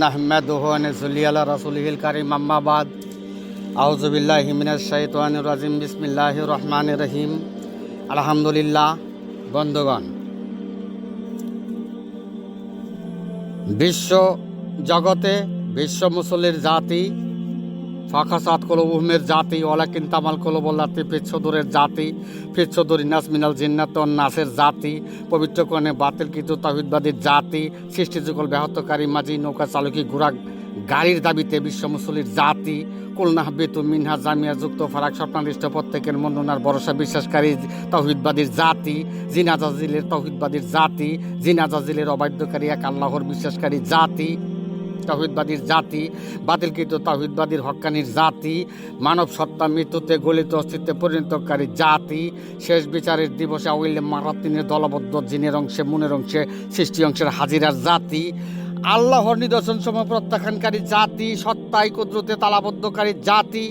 নাহমাদুহু ওয়া নুসাল্লি আলা রাসূলিহিল কারীম আম্মা বাদ আউযু বিল্লাহি মিনাশ শাইতানির রাজিম বিসমিল্লাহির রহমানির রহিম আলহামদুলিল্লাহ। বন্ধুগণ, বিশ্ব জগতে বিশ্ব মুসলির জাতি ফাঁকাসাত কলুবুহুমের জাতি ওয়ালাকিন তামাল কলুবুল্লাতি ফিচ্ছদুরের জাতি ফিচ্ছদুরি নাস মিনাল জিন্নাত ওয়ান নাসের জাতি পবিত্র কোরআনে বাতিলকৃত তাওহীদবাদীর জাতি সৃষ্টিযুগল ব্যাহতকারী মাঝি নৌকা চালকী ঘোড়া গাড়ির দাবিতে বিশ্ব মুসলির জাতি কুলনাহবিতু মিনহা জামিয়া যুক্ত ফারাক স্বপ্নাদিষ্ট প্রত্যেকের মন্ডনার ভরসা বিশ্বাসকারী তাওহীদবাদীর জাতি জিনাজাজিলের তাওহীদবাদীর জাতি জিনাজাজিলের অবাধ্যকারী এক আল্লাহর বিশ্বাসকারী জাতি তাওহীদবাদীর জাতি বাতিলকৃত তাওহীদবাদীর হক্কানির জাতি মানব সত্তা মৃত্যুতে গলিত অস্তিত্বে পরিণতকারী জাতি শেষ বিচারের দিবসে আউইলে মারাতিনের দলবদ্ধ জিনের অংশে মনের অংশে সৃষ্টি অংশের হাজিরার জাতি আল্লাহর নিদর্শন সমূহ প্রত্যাখ্যানকারী জাতি সত্তায় কুদরতে তালাবদ্ধকারী জাতি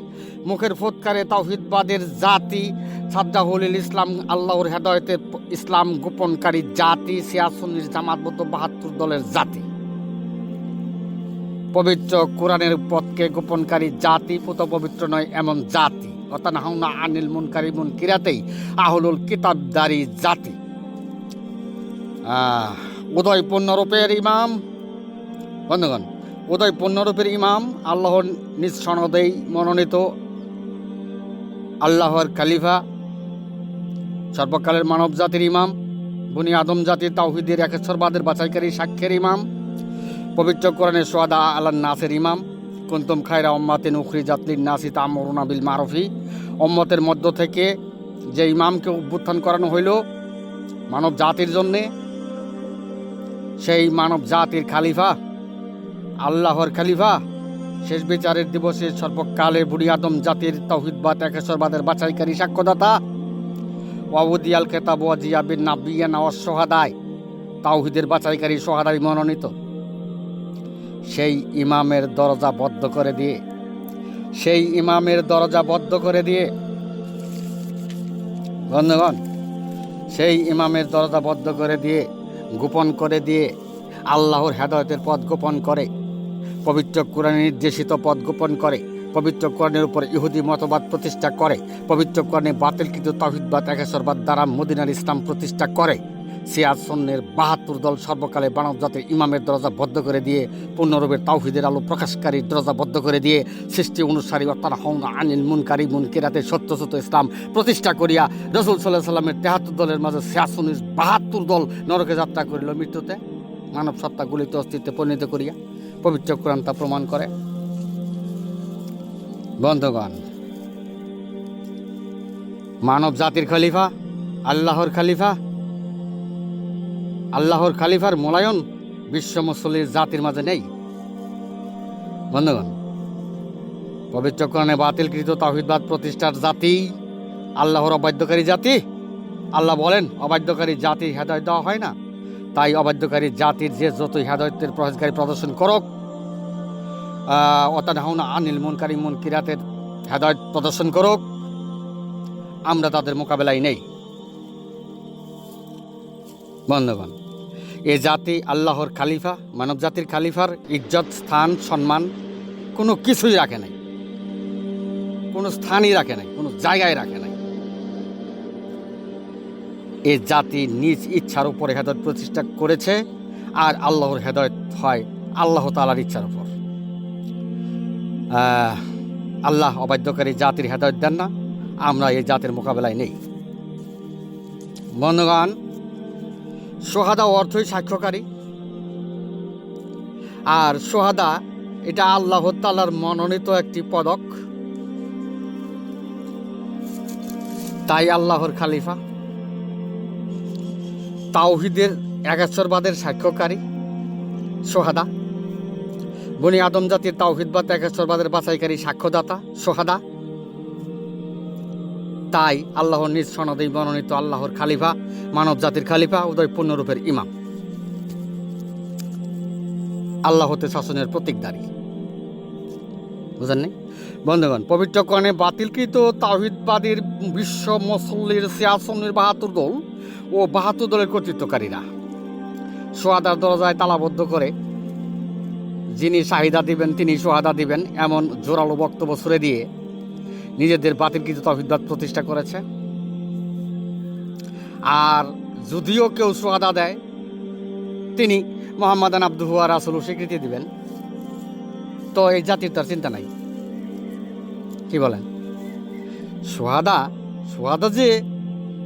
মুখের ফুৎকারে তাওহীদবাদের জাতি সাজ্জাহুল ইসলাম আল্লাহর হেদায়েতের ইসলাম গোপনকারী জাতি শিয়া সুন্নির জামাতবদ্ধ ৭২ দলের জাতি পবিত্র কোরআনের পথকে গোপনকারী জাতি পুত পবিত্র নয় এমন জাতি অতানহাউনা আনিল মুনকারি মুনকিরাতেই আহলুল কিতাবদারি জাতি উদয় পূর্ণরূপের ইমাম। বন্ধুগণ, উদয় পূর্ণরূপের ইমাম আল্লাহর নিজ সনদেই মনোনীত আল্লাহর খলিফা সর্বকালের মানব জাতির ইমাম বনি আদম জাতির তাওহীদের একেশ্বরবাদের বাছাইকারী সাক্ষ্যের ইমাম পবিত্র কোরআনের সোহাদা আলান নাসের ইমাম কুনতুম খায়রা উম্মাতিন উখরিজাত লিন-নাসি তা'মুরুনা বিল মারুফি উম্মতের মধ্য থেকে যে ইমামকে উত্থান করানো হইল মানব জাতির জন্যে, সেই মানব জাতির খালিফা আল্লাহর খালিফা শেষ বিচারের দিবসে সর্বকালে বুড়ি আদম জাতির তাওহীদবাদ একেশ্বরবাদের বাছাইকারী সাক্ষ্যদাতা ওয়াউদিয়াল কেতাব ওয়াজিয়া বিন নাবিয়্যিনা ওয়াস শুহাদায় তাওহীদের বাছাইকারী সোহাদায় মনোনীত সেই ইমামের দরজা বদ্ধ করে দিয়ে বন্ধুগণ, সেই ইমামের দরজা বদ্ধ করে দিয়ে গোপন করে দিয়ে আল্লাহর হেদায়েতের পথ গোপন করে পবিত্র কোরআনের নির্দেশিত পথ গোপন করে পবিত্র কোরআনের উপর ইহুদি মতবাদ প্রতিষ্ঠা করে পবিত্র কোরআনে বাতিলকৃত তাওহীদবাদ একেশ্বরবাদ দ্বারা মদিনার ইসলাম প্রতিষ্ঠা করে শিয়া সুন্নির ৭২ দল সর্বকালে মানব জাতির ইমামের দরজা বদ্ধ করে দিয়ে পূর্ণরূপের তাওহীদের আলো প্রকাশকারী দরজা বদ্ধ করে দিয়ে সৃষ্টি অনুসারী তানহাউনা আনিল মুনকারি মুনকিরাতের সত্যসত্য ইসলাম প্রতিষ্ঠা করিয়া রাসূল সাল্লাল্লাহু আলাইহি ওয়াসাল্লামের ৭৩ দলের মাঝে শিয়া সুন্নির ৭২ দল নরকে যাত্রা করিল মৃত্যুতে মানব সত্তা গলিত অস্তিত্বে পরিণত করিয়া পবিত্র কোরআন তা প্রমাণ করে। বন্ধুগণ, মানব জাতির খলিফা আল্লাহর খালিফার মোলায়ন বিশ্ব মুসলির জাতির মাঝে নেই। বন্ধুগণ, পবিত্র কোরআনে বাতিলকৃত তাওহীদবাদ প্রতিষ্ঠার জাতি আল্লাহর অবাধ্যকারী জাতি। আল্লাহ বলেন অবাধ্যকারী জাতি হেদায়েত দেওয়া হয় না, তাই অবাধ্যকারী জাতির যে যতই হেদায়েতের প্রয়াসকারী প্রদর্শন করুক অতানহাউনা আনিল মুনকারি মুনকিরাতের হেদায়েত প্রদর্শন করুক, আমরা তাদের মোকাবেলায় নেই। বন্ধুগণ, এ জাতি আল্লাহর খালিফা মানব জাতির খালিফার ইজ্জত স্থান সম্মান কোনো কিছুই রাখে নাই, কোনো স্থানই রাখে নাই, কোনো জায়গায় রাখে নাই। এ জাতি নিজ ইচ্ছার উপরে হেদায়েত প্রতিষ্ঠা করেছে আর আল্লাহর হেদায়েত হয় আল্লাহ তাআলার ইচ্ছার উপর। আল্লাহ অবাধ্যকারী জাতির হেদায়েত দেন না, আমরা এই জাতির মোকাবেলায় নেই। বন্ধুগণ, সোহাদা অর্থই সাক্ষ্যকারী, আর সোহাদা এটা আল্লাহ তাআলার মনোনীত একটি পদক, তাই আল্লাহর খালিফা তাওহীদের একেশ্বরবাদের সাক্ষ্যকারী সোহাদা বনি আদম জাতির তাওহীদবাদ একেশ্বরবাদের বাছাইকারী সাক্ষ্যদাতা সোহাদা, তাই আল্লাহর নিজ সনদেই মনোনীত আল্লাহর খালিফা মানব জাতির খালিফা উদয় পূর্ণরূপের ইমাম আল্লাহ হতে শাসনের প্রতীকধারী। বুঝেননি? বন্ধুগণ, পবিত্র কোরআনে বাতিলকৃত তাওহীদবাদীর বিশ্ব মুসলির শিয়া সুন্নির ৭২ দল ও ৭২ দলের কর্তৃত্বকারীরা সোহাদার দরজায় তালাবদ্ধ করে যিনি শাহিদা দিবেন তিনি সোহাদা দিবেন, এমন জোরালো বক্তব্য ছুড়ে দিয়ে নিজেদের বাতিলকৃত তাওহীদবাদ প্রতিষ্ঠা করেছে। আর যদিও কেউ সোহাদা দেয়, তিনি মুহাম্মাদান আবদুহু ওয়া রাসূলুহু স্বীকৃতি দিবেন। তো এই জাতির তার চিন্তা নাই, কি বলেন?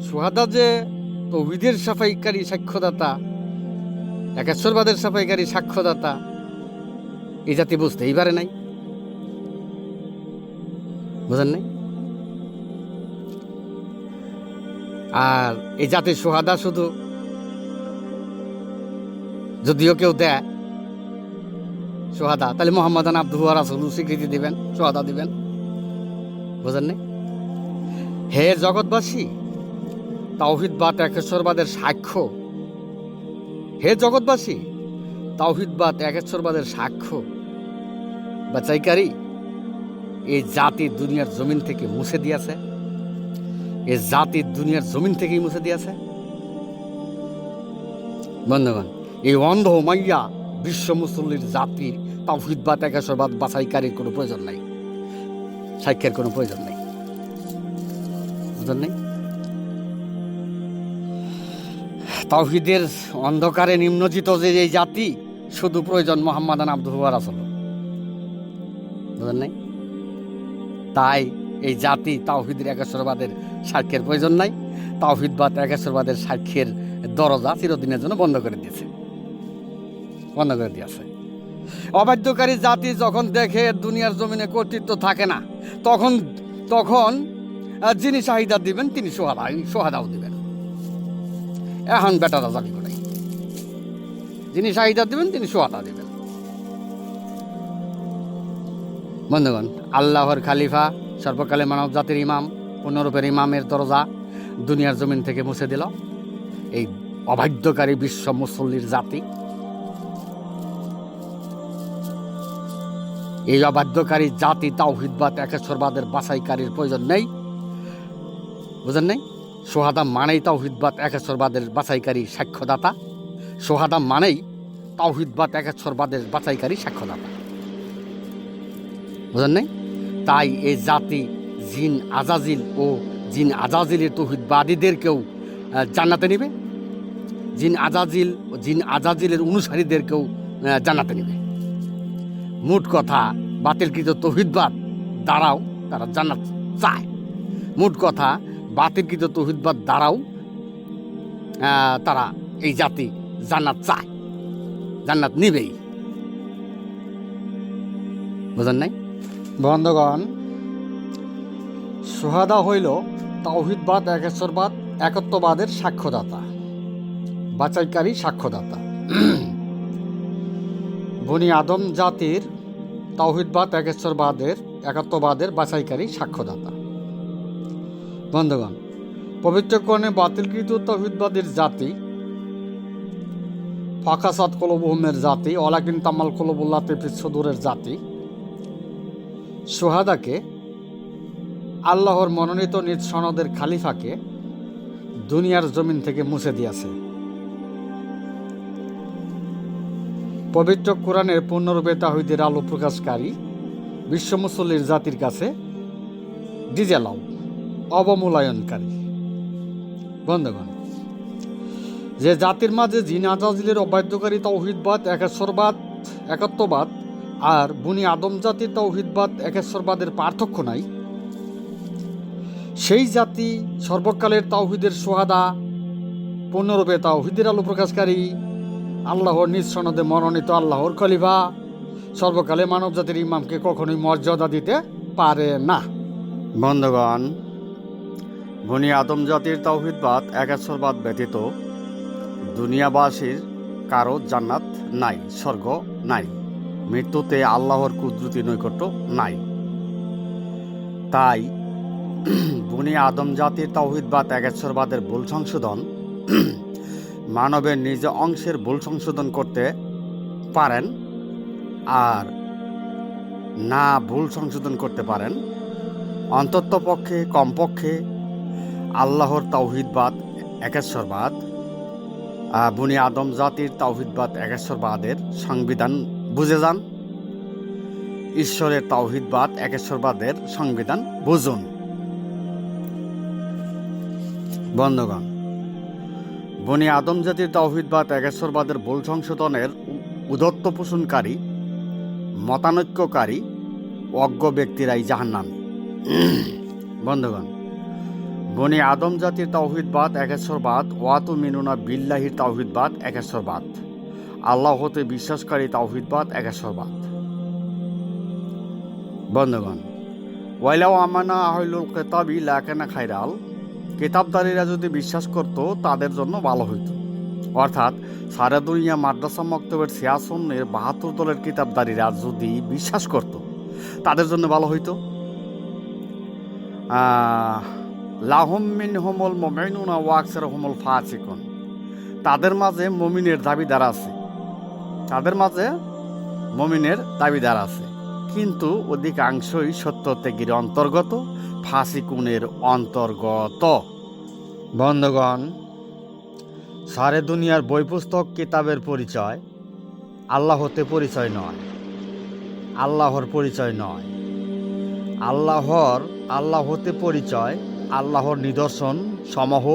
সোহাদা যে তৌহিদের সাফাইকারী সাক্ষ্যদাতা, একেশ্বরবাদের সাফাইকারী সাক্ষ্যদাতা, এই জাতি বুঝতেই পারে নাই, বুঝেন নাই? আর এই জাতির সোহাদা শুধু যদিও কেউ দেয় সোহাদা, তাহলে মুহাম্মাদান আবদুহু ওয়া রাসূলুহু স্বীকৃতি দিবেন, সোহাদা দিবেন, বুঝেন নাই? হে জগৎবাসী, তাওহীদবাদ একেশ্বরবাদের সাক্ষ্য। হে জগৎবাসী, তাওহীদবাদ একেশ্বরবাদের সাক্ষ্য বাছাইকারী এই জাতি দুনিয়ার জমিন থেকে মুছে দিয়েছে। এই জাতি দুনিয়ার জমিন থেকেই মুছে দিয়েছে। বন্ধুগণ, এই অন্ধ মাইয়া বিশ্ব মুসল্লির জাতির তাওহীদবাদ একেশ্বরবাদ বাছাইকারীর কোনো প্রয়োজন নাই, সাক্ষ্যের কোনো প্রয়োজন নেই, বুঝলেন নাই? তাওহীদের অন্ধকারে নিমজ্জিত যে এই জাতি, শুধু প্রয়োজন মুহাম্মাদান আবদুহু ওয়া রাসূলুহু, বুঝলেন নাই? তাই এই জাতি তাওহীদের একেশ্বরবাদের সাক্ষ্যের প্রয়োজন নাই। তাওহীদবাদ একেশ্বরবাদের সাক্ষ্যের দরজা চিরদিনের জন্য বন্ধ করে দিয়েছে। অবাধ্যকারী জাতি যখন দেখে দুনিয়ার জমিনে কর্তৃত্ব থাকে না, তখন যিনি শাহিদা দিবেন তিনি সোহাদাও দিবেন। এখন বেটারা জানি করে, যিনি শাহিদা দিবেন তিনি সোহাদা দিবেন। বন্ধুগণ, আল্লাহর খালিফা, সর্বকালে মানব জাতির ইমাম, পূর্ণরূপের ইমামের দরজা দুনিয়ার জমিন থেকে মুছে দিল এই অবাধ্যকারী বিশ্ব মুসল্লির জাতি। এই অবাধ্যকারী জাতি তাওহীদবাদ একেশ্বরবাদের বাছাইকারীর প্রয়োজন নেই, বুঝেন নাই? সোহাদা মানেই তাওহীদবাদ একেশ্বরবাদের বাছাইকারী সাক্ষ্যদাতা। সোহাদা মানেই তাওহীদবাদ একেশ্বরবাদের বাছাইকারী সাক্ষ্যদাতা, বুঝেন নাই? তাই এই জাতি জিন আজাজিলের তাওহীদবাদীদেরকেও জান্নাতে নিবে, জিন আজাজিলের অনুসারীদেরকেও জান্নাতে নিবে। মোট কথা, বাতিলকৃত তাওহীদবাদ দ্বারাও তারা জান্নাত চায়। মোট কথা, বাতিলকৃত তাওহীদবাদ দ্বারাও তারা এই জাতি জান্নাত চায়, জান্নাত নিবেই, বুঝেন নাই? বন্ধুগণ, সোহাদা হইল তাওহীদবাদ একেশ্বরবাদ একত্ববাদের সাক্ষ্যদাতা, বাছাইকারী সাক্ষ্যদাতা। বনি আদম জাতির তাওহীদবাদ একেশ্বরবাদের একত্ববাদের বাছাইকারী সাক্ষ্যদাতা। বন্ধুগণ, পবিত্র কোরআনে বাতিলকৃত তাওহীদবাদের জাতি, ফাকাসাত কলুবুহুমের জাতি, ওয়ালাকিন তামাল কুলুবুল্লাতি ফিস সুদূরের জাতি সোহাদাকে, আল্লাহর মনোনীত নিজ সনদের খালিফাকে দুনিয়ার জমিন থেকে মুছে দিয়েছে। পবিত্র কোরআনের পূর্ণরূপে তাওহীদের আলো প্রকাশকারী বিশ্ব মুসল্লির জাতির কাছে ডিজেলাও অবমূল্যায়নকারী। বন্ধুগণ, যে জাতির মাঝে জিন আজাজিলের অবাধ্যকারী তাওহীদবাদ একেশ্বরবাদ একত্ববাদ আর বনি আদম জাতির তাওহীদবাদ একেশ্বরবাদের পার্থক্য নাই, সেই জাতি সর্বকালের তাওহীদের সোহাদা, পূর্ণরূপে তাওহীদের আলো প্রকাশকারী, আল্লাহর নিজ সনদে মনোনীত আল্লাহর খলিফা, সর্বকালে মানব জাতির ইমামকে কখনোই মর্যাদা দিতে পারে না। বন্ধুগণ, বনি আদম জাতির তাওহীদবাদ একেশ্বরবাদ ব্যতীত দুনিয়াবাসীর কারো জান্নাত নাই, স্বর্গ নাই, মৃত্যুতে আল্লাহর কুদরতি নৈকট্য নাই। তাই বনি আদম জাতির তাওহীদবাদ একেশ্বরবাদের ভুল সংশোধন মানবের নিজ অংশের ভুল সংশোধন করতে পারেন, আর না ভুল সংশোধন করতে পারেন, অন্তত পক্ষে কমপক্ষে আল্লাহর তাওহীদবাদ একেশ্বরবাদ, বনি আদম জাতির তাওহীদবাদ একেশ্বরবাদের সংবিধান বুঝে যান, ঈশ্বরের তাওহীদবাদ একেশ্বরবাদের সংবিধান বুঝুন। বন্ধুগণ, বনি আদম জাতির তাওহীদবাদ একেশ্বরবাদের ভুল সংশোধনের উদ্ধত্ত পোষণকারী, মতানৈক্যকারী অজ্ঞ ব্যক্তিরাই জাহান্নামী। বন্ধুগণ, বনি আদম জাতির তাওহীদবাদ একেশ্বরবাদ, ওয়াতু মিনুনা বিল্লাহির তাওহীদবাদ একেশ্বরবাদ, আল্লাহ হতে বিশ্বাসকারী তাওহীদবাদ একেশ্বরবাদ। বন্ধুগণ, ওয়াইলাও আমানা আহলুল কিতাবি লাকানা খাইরাল, কিতাবদারীরা যদি বিশ্বাস করত তাদের জন্য ভালো হইত। অর্থাৎ সারা দুনিয়া মাদ্রাসা মক্তবের ৭৬ দলের কিতাবদারীরা যদি বিশ্বাস করত তাদের জন্য ভালো হইতো। লাহুম মিনহুমুল মুমিনুনা ওয়া আকসারুহুমুল ফাসিকুন, তাদের মাঝে মুমিনের দাবিদার আছে, তাদের মাঝে মুমিনের দাবিদার আছে, কিন্তু অধিকাংশই সত্যত্যাগীর অন্তর্গত, ফাসিকুনের অন্তর্গত। বন্ধুগণ, সারে দুনিয়ার বই পুস্তক কিতাবের পরিচয় আল্লাহ হতে পরিচয় নয়, আল্লাহর পরিচয় নয়। আল্লাহ হতে পরিচয় আল্লাহর নিদর্শন সমূহ,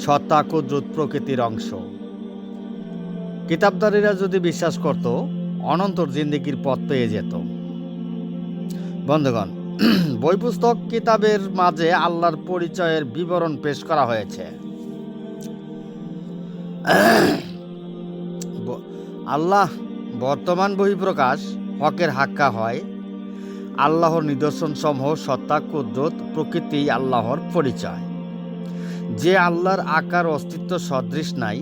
সত্তা কুদরত প্রকৃতির অংশ। কিতাবদারীরা যদি বিশ্বাস করত অনন্তর জিন্দেগির পথ পেয়ে যেত। বন্ধুগণ, বই পুস্তক কিতাবের মাঝে আল্লাহর পরিচয়ের বিবরণ পেশ করা হয়েছে। আল্লাহ বর্তমান বহিঃপ্রকাশ, হকের হাক্কা হয়। আল্লাহর নিদর্শন সমূহ, সত্তা কুদরত প্রকৃতি আল্লাহর পরিচয়। যে আল্লাহর আকার অস্তিত্ব সদৃশ নাই,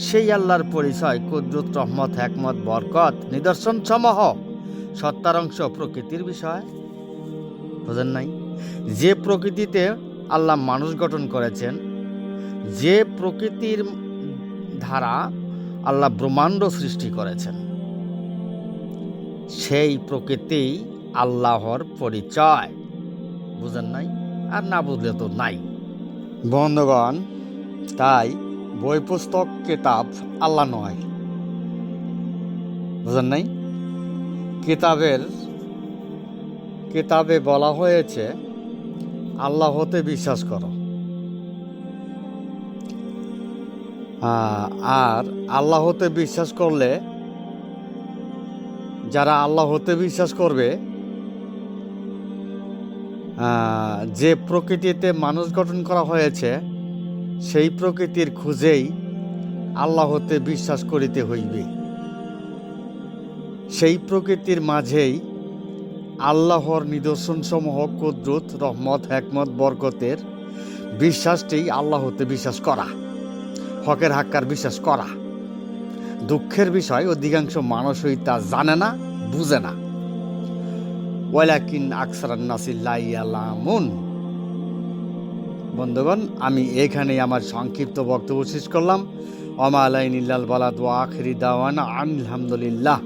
সেই আল্লাহর পরিচয় কুদরত, রহমত, হিকমত, বরকত, নিদর্শন সমূহ সত্তার অংশ, প্রকৃতির বিষয়। বুঝেন নাই? যে প্রকৃতিতে আল্লাহ মানুষ গঠন করেছেন, যে প্রকৃতির ধারা আল্লাহ ব্রহ্মাণ্ড সৃষ্টি করেছেন, সেই প্রকৃতি আল্লাহর পরিচয়। বুঝেন নাই? আর না বুঝলে তো নাই। বন্ধুগণ, তাই বই পুস্তক কিতাব আল্লাহ নয়। বুঝেন নাই? কিতাবে বলা হয়েছে আল্লাহ হতে বিশ্বাস করো, আর আল্লাহ হতে বিশ্বাস করলে, যারা আল্লাহ হতে বিশ্বাস করবে, যে প্রকৃতিতে মানুষ গঠন করা হয়েছে সেই প্রকৃতির খুঁজেই আল্লাহ হতে বিশ্বাস করিতে হইবে। সেই প্রকৃতির মাঝেই আল্লাহর নিদর্শনসমূহ, কুদরত, রহমত, হিকমত, বরকতের বিশ্বাসটি আল্লাহ হতে বিশ্বাস করা, হকের হাক্কার বিশ্বাস করা। দুঃখের বিষয় অধিকাংশ মানুষই তা জানে না, বুঝে না। ওয়ালাকিন আকসারান নাসি লা ইয়ালামুন। বন্ধুগণ, আমি এখানেই আমার সংক্ষিপ্ত বক্তব্য শেষ করলাম। ওয়া মা আলাইনা ইল্লাল বালাগ ওয়া আখিরি দাওয়ানা আলহামদুলিল্লাহ।